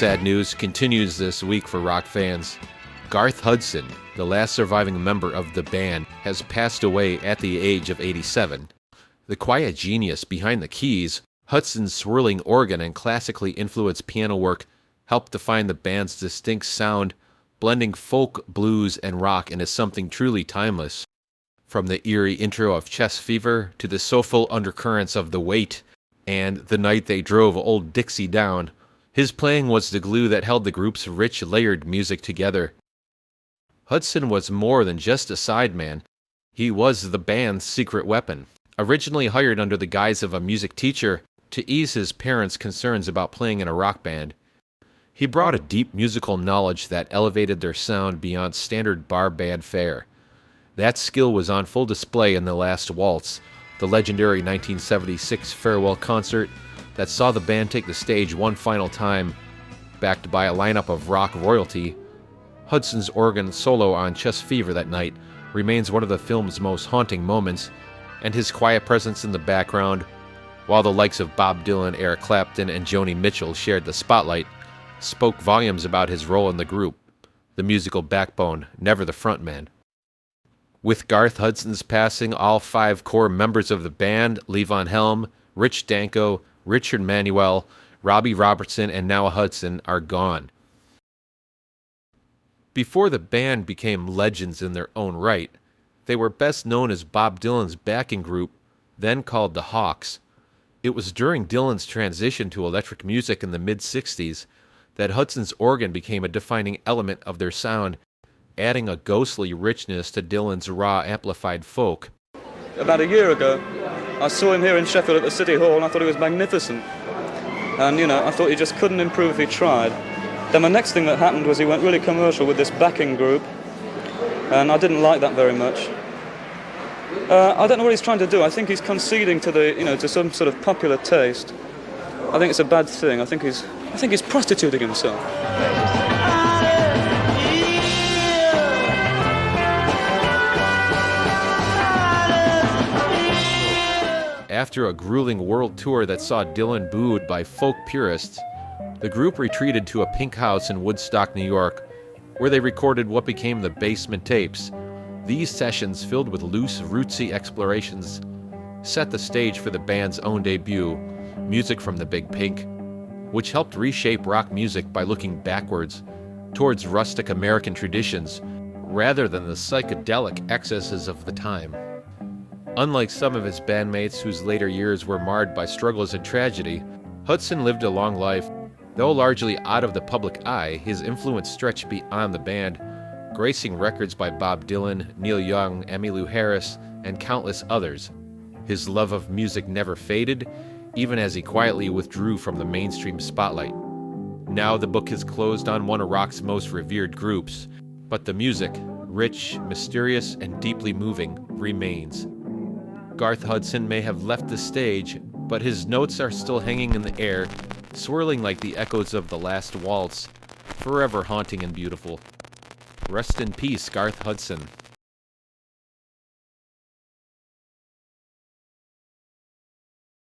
sad news continues this week for rock fans. Garth Hudson, the last surviving member of the band, has passed away at the age of 87. The quiet genius behind the keys, Hudson's swirling organ and classically influenced piano work helped define the band's distinct sound, blending folk, blues, and rock into something truly timeless. From the eerie intro of Chest Fever to the soulful undercurrents of The Weight and The Night They Drove Old Dixie Down, his playing was the glue that held the group's rich, layered music together. Hudson was more than just a sideman. He was the band's secret weapon. Originally hired under the guise of a music teacher to ease his parents' concerns about playing in a rock band, he brought a deep musical knowledge that elevated their sound beyond standard bar band fare. That skill was on full display in The Last Waltz, the legendary 1976 farewell concert that saw the band take the stage one final time. Backed by a lineup of rock royalty, Hudson's organ solo on Chest Fever that night remains one of the film's most haunting moments, and his quiet presence in the background, while the likes of Bob Dylan, Eric Clapton, and Joni Mitchell shared the spotlight, spoke volumes about his role in the group, the musical backbone, never the frontman. With Garth Hudson's passing, all 5 core members of the band, Levon Helm, Rich Danko, Richard Manuel, Robbie Robertson, and now Hudson, are gone. Before the band became legends in their own right, they were best known as Bob Dylan's backing group, then called the Hawks. It was during Dylan's transition to electric music in the mid-60s that Hudson's organ became a defining element of their sound, adding a ghostly richness to Dylan's raw, amplified folk. About a year ago, I saw him here in Sheffield at the City Hall, and I thought he was magnificent. And, I thought he just couldn't improve if he tried. Then the next thing that happened was he went really commercial with this backing group, and I didn't like that very much. I don't know what he's trying to do. I think he's conceding to to some sort of popular taste. I think it's a bad thing. I think he's prostituting himself. After a grueling world tour that saw Dylan booed by folk purists, the group retreated to a pink house in Woodstock, New York, where they recorded what became the Basement Tapes. These sessions, filled with loose, rootsy explorations, set the stage for the band's own debut, Music from the Big Pink, which helped reshape rock music by looking backwards, towards rustic American traditions, rather than the psychedelic excesses of the time. Unlike some of his bandmates whose later years were marred by struggles and tragedy, Hudson lived a long life. Though largely out of the public eye, his influence stretched beyond the band, gracing records by Bob Dylan, Neil Young, Emmylou Harris, and countless others. His love of music never faded, even as he quietly withdrew from the mainstream spotlight. Now the book is closed on one of rock's most revered groups, but the music, rich, mysterious, and deeply moving, remains. Garth Hudson may have left the stage, but his notes are still hanging in the air, swirling like the echoes of The Last Waltz, forever haunting and beautiful. Rest in peace, Garth Hudson.